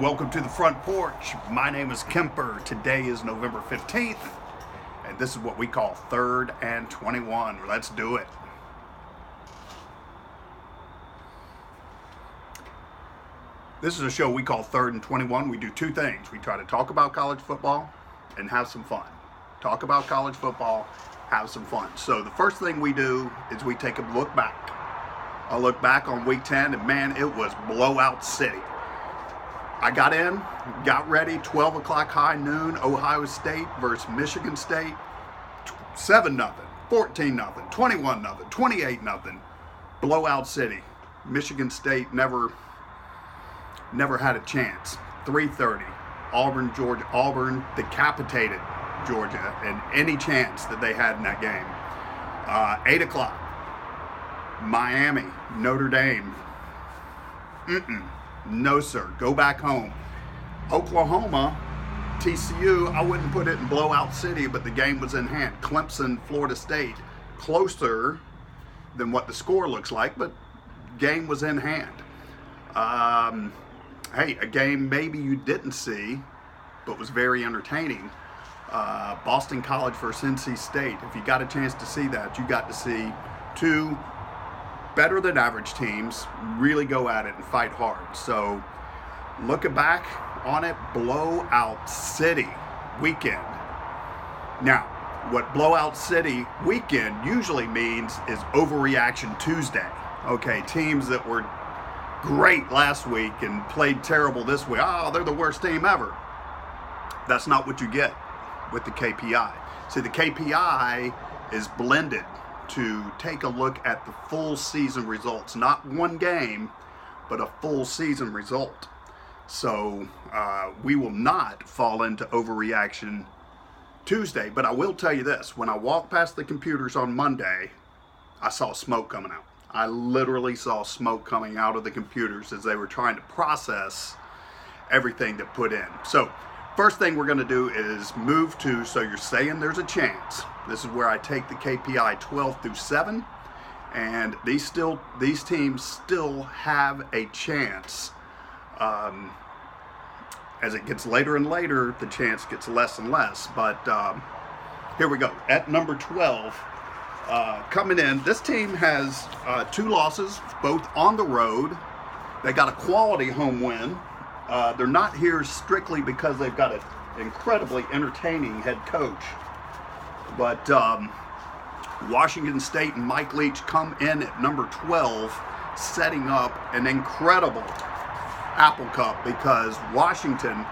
Welcome to the front porch. My name is Kemper. Today is November 15th, and this is what we call 3rd and 21. Let's do it. This is a show we call 3rd and 21. We do two things. We try to talk about college football and have some fun. Talk about college football, have some fun. So the first thing we do is we take a look back. I'll look back on week 10, and man, it was blowout city. I got in, got ready, 12 o'clock high noon, Ohio State versus Michigan State, 7-0, 14-0, 21-0, 28-0, blowout city. Michigan State never had a chance. 3:30, Auburn, Georgia. Auburn decapitated Georgia and any chance that they had in that game. 8 o'clock, Miami, Notre Dame. No, sir. Go back home. Oklahoma, TCU, I wouldn't put it in blowout city, but the game was in hand. Clemson, Florida State, closer than what the score looks like, but game was in hand. Hey, a game maybe you didn't see, but was very entertaining. Boston College versus NC State. If you got a chance to see that, you got to see two better than average teams really go at it and fight hard. So looking back on it, blowout city weekend. Now, what blowout city weekend usually means is overreaction Tuesday. Okay, teams that were great last week and played terrible this week, oh, they're the worst team ever. That's not what you get with the KPI. See, the KPI is blended to take a look at the full season results, not one game, but a full season result. So we will not fall into overreaction Tuesday, but I will tell you this, when I walked past the computers on Monday, I saw smoke coming out. I literally saw smoke coming out of the computers as they were trying to process everything that put in. So first thing we're going to do is move to, so you're saying there's a chance. This is where I take the KPI 12 through 7, and these teams still have a chance. As it gets later and later, the chance gets less and less. But here we go. At number 12, coming in, this team has 2 losses, both on the road. They got a quality home win. They're not here strictly because they've got an incredibly entertaining head coach. But Washington State and Mike Leach come in at number 12, setting up an incredible Apple Cup because Washington,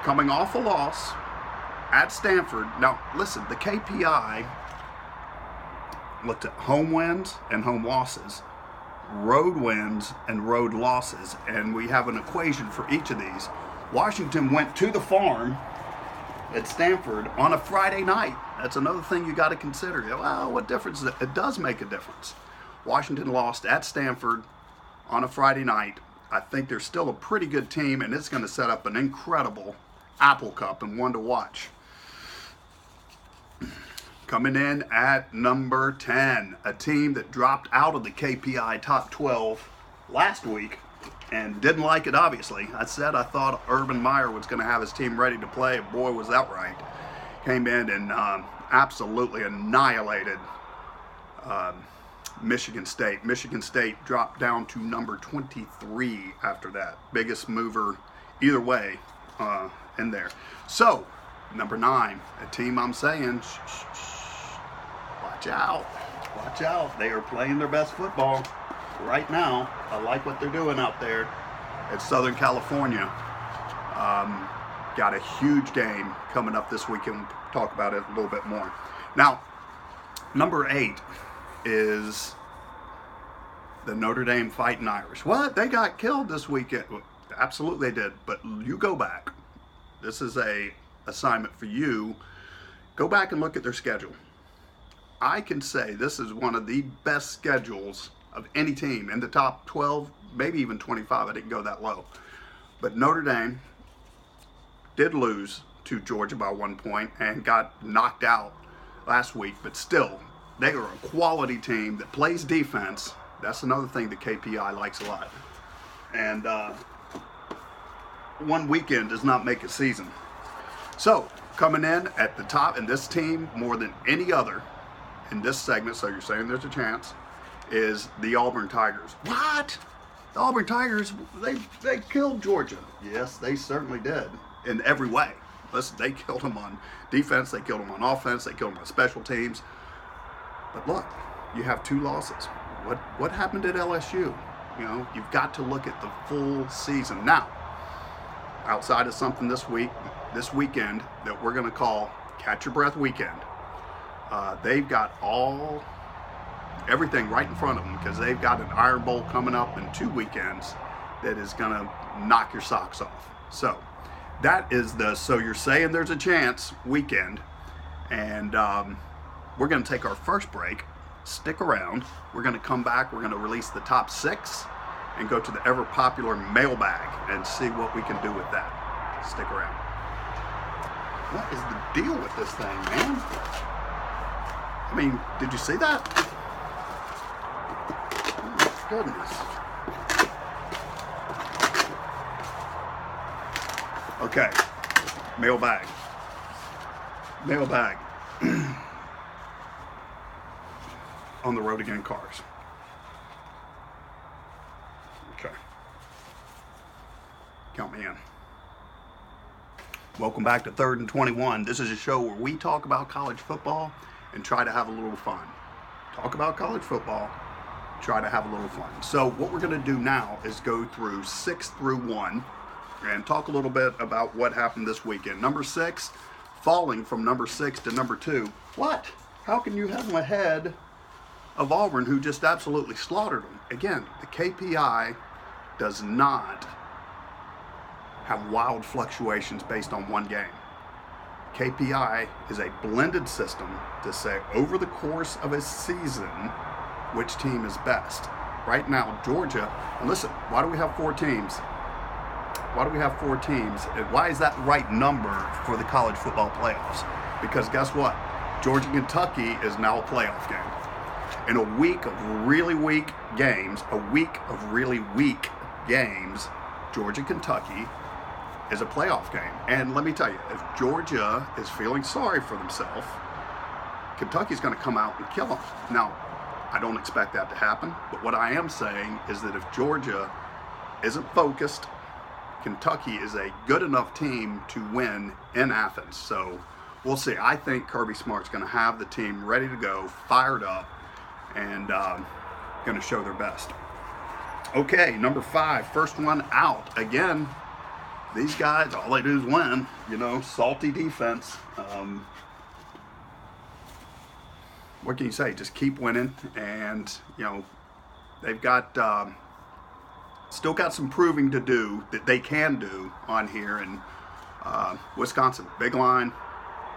coming off a loss at Stanford. Now, listen, the KPI looked at home wins and home losses, road wins and road losses, and we have an equation for each of these. Washington went to the farm at Stanford on a Friday night. That's another thing you got to consider. Well, what difference? It does make a difference. Washington lost at Stanford on a Friday night. I think they're still a pretty good team, and it's going to set up an incredible Apple Cup and one to watch. Coming in at number 10, a team that dropped out of the KPI top 12 last week and didn't like it, obviously. I said I thought Urban Meyer was going to have his team ready to play. Boy, was that right. Came in and absolutely annihilated Michigan State. Michigan State dropped down to number 23 after that. Biggest mover either way in there. So, number 9, a team I'm saying, watch out. Watch out. They are playing their best football right now. I like what they're doing out there at Southern California. Got a huge game coming up this weekend. We'll talk about it a little bit more. Now, number 8 is the Notre Dame Fighting Irish. What? They got killed this weekend. Absolutely they did. But you go back. This is a assignment for you. Go back and look at their schedule. I can say this is one of the best schedules of any team in the top 12, maybe even 25. I didn't go that low. But Notre Dame did lose to Georgia by 1 point and got knocked out last week. But still, they are a quality team that plays defense. That's another thing that KPI likes a lot. And one weekend does not make a season. So, coming in at the top, and this team more than any other in this segment, so you're saying there's a chance, is the Auburn Tigers. What? The Auburn Tigers, they killed Georgia. Yes, they certainly did in every way. Listen, they killed them on defense, they killed them on offense, they killed them on special teams. But look, you have 2 losses. What happened at LSU? You know, you've got to look at the full season. Now, outside of something this weekend that we're going to call Catch Your Breath Weekend, they've got everything right in front of them, because they've got an Iron Bowl coming up in 2 weekends that is going to knock your socks off. So that is the So You're Saying There's a Chance weekend. And we're going to take our first break. Stick around. We're going to come back. We're going to release the top 6 and go to the ever popular Mailbag and see what we can do with that. Stick around. What is the deal with this thing, man? I mean, did you see that? Oh, my goodness. Okay. Mailbag. Mailbag. On the road again, cars. Okay. Count me in. Welcome back to 3rd and 21. This is a show where we talk about college football and try to have a little fun. Talk about college football, try to have a little fun. So what we're going to do now is go through 6 through 1 and talk a little bit about what happened this weekend. Number 6, falling from number 6 to number 2. What? How can you have them ahead of Auburn, who just absolutely slaughtered them? Again, the KPI does not have wild fluctuations based on one game. KPI is a blended system to say over the course of a season which team is best. Right now, Georgia, and listen, why do we have 4 teams? Why do we have 4 teams? And why is that the right number for the college football playoffs? Because guess what? Georgia-Kentucky is now a playoff game. In a week of really weak games, Georgia-Kentucky is a playoff game. And let me tell you, if Georgia is feeling sorry for themselves, Kentucky's going to come out and kill them. Now, I don't expect that to happen, but what I am saying is that if Georgia isn't focused, Kentucky is a good enough team to win in Athens. So we'll see. I think Kirby Smart's going to have the team ready to go, fired up, and going to show their best. Okay, number 5, first one out. Again, these guys, all they do is win. You know, salty defense. What can you say? Just keep winning. And, you know, they've got, still got some proving to do that they can do on here. And Wisconsin, big line,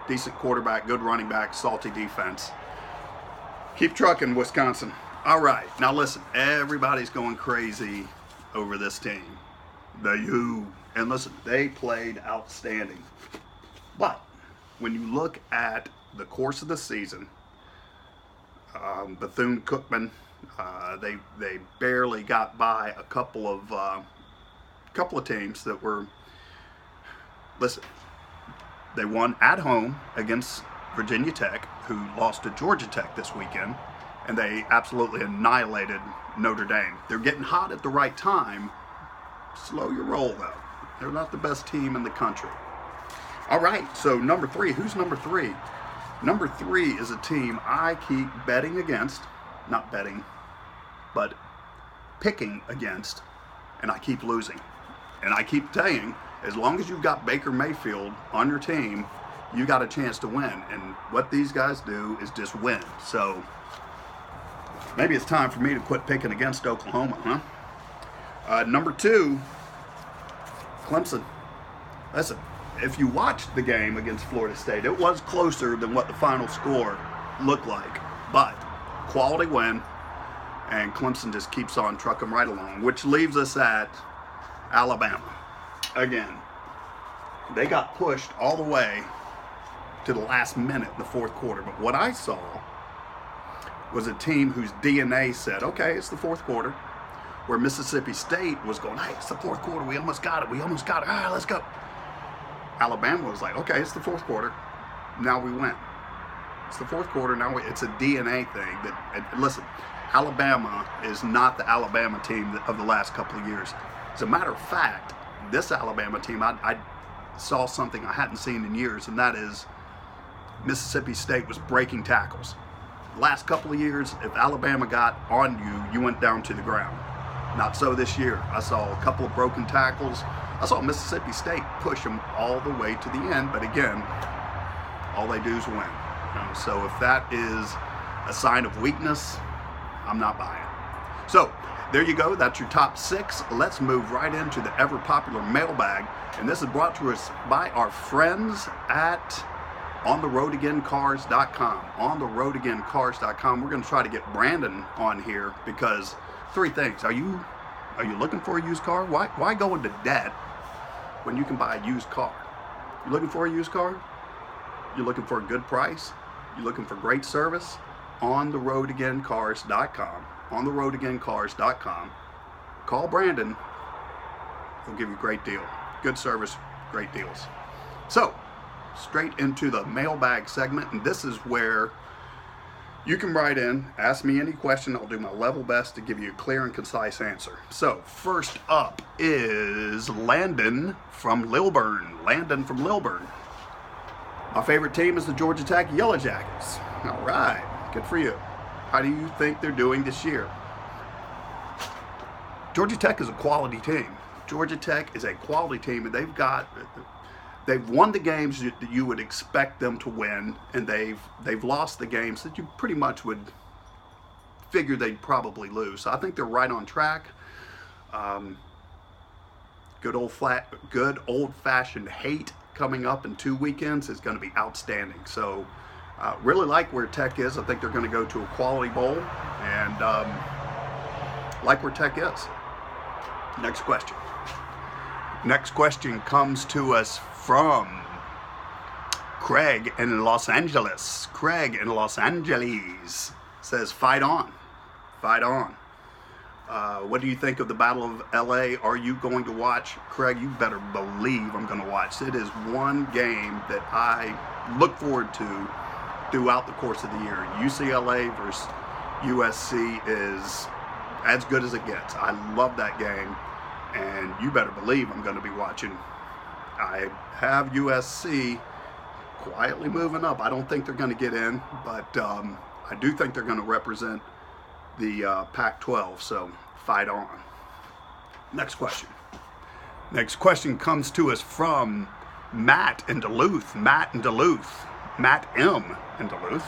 decent quarterback, good running back, salty defense. Keep trucking, Wisconsin. All right, now listen, everybody's going crazy over this team, the U. And listen, they played outstanding. But when you look at the course of the season, Bethune-Cookman, they barely got by a couple of teams that were. Listen, they won at home against Virginia Tech, who lost to Georgia Tech this weekend, and they absolutely annihilated Notre Dame. They're getting hot at the right time. Slow your roll, though. They're not the best team in the country. All right, so number 3. Who's number 3? Number 3 is a team I keep betting against. Not betting, but picking against, and I keep losing. And I keep saying, as long as you've got Baker Mayfield on your team, you got a chance to win. And what these guys do is just win. So maybe it's time for me to quit picking against Oklahoma, huh? Number 2, Clemson. Listen, if you watched the game against Florida State, it was closer than what the final score looked like. But quality win, and Clemson just keeps on trucking right along, which leaves us at Alabama. Again, they got pushed all the way to the last minute in the 4th quarter. But what I saw was a team whose DNA said, okay, it's the 4th quarter. where Mississippi State was going, hey, it's the fourth quarter. We almost got it. All right, let's go. Alabama was like, okay, it's the fourth quarter. Now we win. It's the fourth quarter. Now it's a DNA thing. And listen, Alabama is not the Alabama team of the last couple of years. As a matter of fact, this Alabama team, I saw something I hadn't seen in years, and that is Mississippi State was breaking tackles. Last couple of years, if Alabama got on you, you went down to the ground. Not so this year. I saw a couple of broken tackles. I saw Mississippi State push them all the way to the end, but again, all they do is win. So if that is a sign of weakness, I'm not buying. So there you go. That's your top 6. Let's move right into the ever popular mailbag. And this is brought to us by our friends at OnTheRoadAgainCars.com. OnTheRoadAgainCars.com. We're going to try to get Brandon on here because 3 things. Are you looking for a used car? Why go into debt when you can buy a used car? You looking for a used car? You're looking for a good price? You're looking for great service? OnTheRoadAgainCars.com. OnTheRoadAgainCars.com. Call Brandon. He'll give you a great deal. Good service, great deals. So, straight into the mailbag segment, and this is where you can write in, ask me any question. I'll do my level best to give you a clear and concise answer. So, first up is Landon from Lilburn. My favorite team is the Georgia Tech Yellow Jackets. All right, good for you. How do you think they're doing this year? Georgia Tech is a quality team. And they've won the games that you would expect them to win, and they've lost the games that you pretty much would figure they'd probably lose. So I think they're right on track. Good old-fashioned hate coming up in 2 weekends is going to be outstanding. So really like where Tech is. I think they're going to go to a quality bowl, and like where Tech is. Next question comes to us from Craig in Los Angeles. Says, fight on. What do you think of the Battle of LA? Are you going to watch? Craig, you better believe I'm going to watch. It is one game that I look forward to throughout the course of the year. UCLA versus USC is as good as it gets. I love that game, and you better believe I'm going to be watching. I have USC quietly moving up. I don't think they're going to get in, but I do think they're going to represent the Pac-12, so fight on. Next question comes to us from Matt in Duluth. Matt M in Duluth.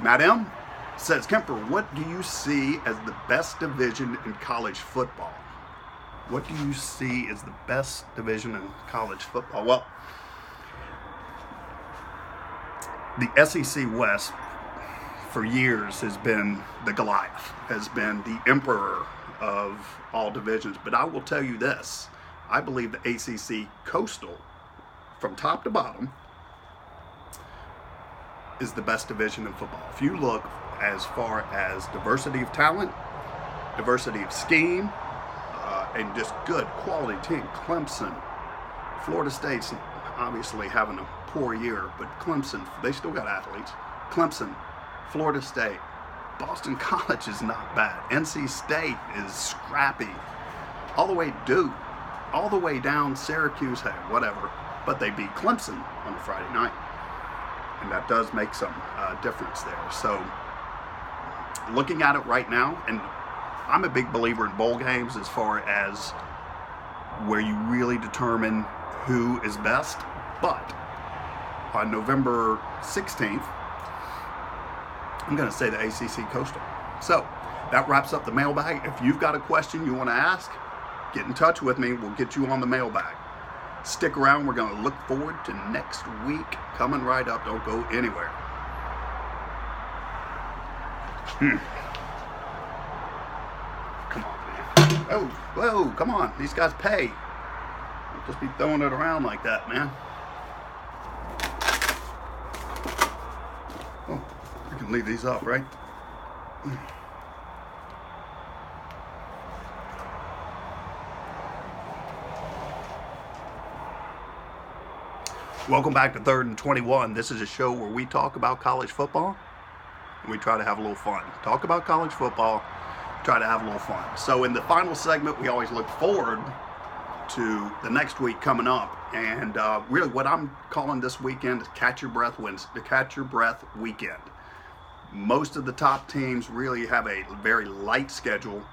Matt M says, Kemper, what do you see as the best division in college football? What do you see as the best division in college football? Well, the SEC West for years has been the Goliath, has been the emperor of all divisions. But I will tell you this, I believe the ACC Coastal, from top to bottom, is the best division in football. If you look as far as diversity of talent, diversity of scheme, and just good quality team. Clemson, Florida State's obviously having a poor year, but Clemson, they still got athletes. Clemson, Florida State, Boston College is not bad. NC State is scrappy. All the way Duke, all the way down Syracuse, hey, whatever. But they beat Clemson on a Friday night. And that does make some difference there. So looking at it right now, and I'm a big believer in bowl games as far as where you really determine who is best. But on November 16th, I'm going to say the ACC Coastal. So that wraps up the mailbag. If you've got a question you want to ask, get in touch with me. We'll get you on the mailbag. Stick around. We're going to look forward to next week coming right up. Don't go anywhere. Come on, man. Whoa, come on. These guys pay. Don't just be throwing it around like that, man. Oh, I can leave these up, right? Welcome back to 3rd and 21. This is a show where we talk about college football and we try to have a little fun. Talk about college football, try to have a little fun. So in the final segment, we always look forward to the next week coming up. And really what I'm calling this weekend is Catch Your Breath weekend. Most of the top teams really have a very light schedule.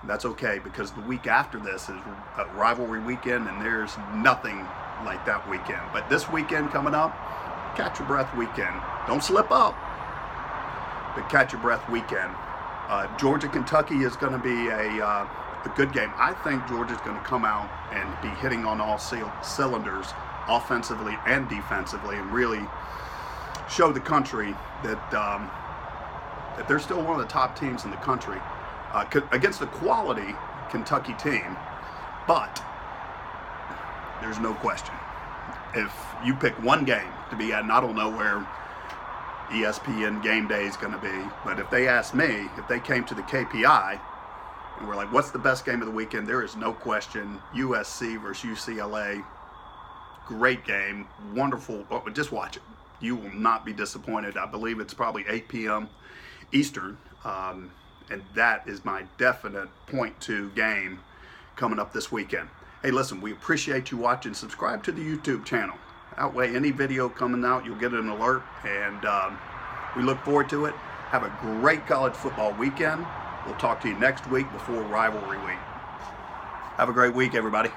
That's okay, because the week after this is a rivalry weekend and there's nothing like that weekend. But this weekend coming up, Catch Your Breath weekend. Don't slip up, but Catch Your Breath weekend. Georgia, Kentucky is going to be a good game. I think Georgia's going to come out and be hitting on all cylinders, offensively and defensively, and really show the country that that they're still one of the top teams in the country against a quality Kentucky team. But there's no question, if you pick one game to be at, and I don't know where ESPN game day is going to be, but if they asked me, if they came to the KPI and we're like, what's the best game of the weekend, there is no question, USC versus UCLA. Great game, wonderful. Just watch it. You will not be disappointed. I believe it's probably 8 p.m. Eastern, and that is my definite .2 game coming up this weekend. Hey, listen, we appreciate you watching. Subscribe to the YouTube channel. That way, any video coming out, you'll get an alert, and we look forward to it. Have a great college football weekend. We'll talk to you next week before rivalry week. Have a great week, everybody.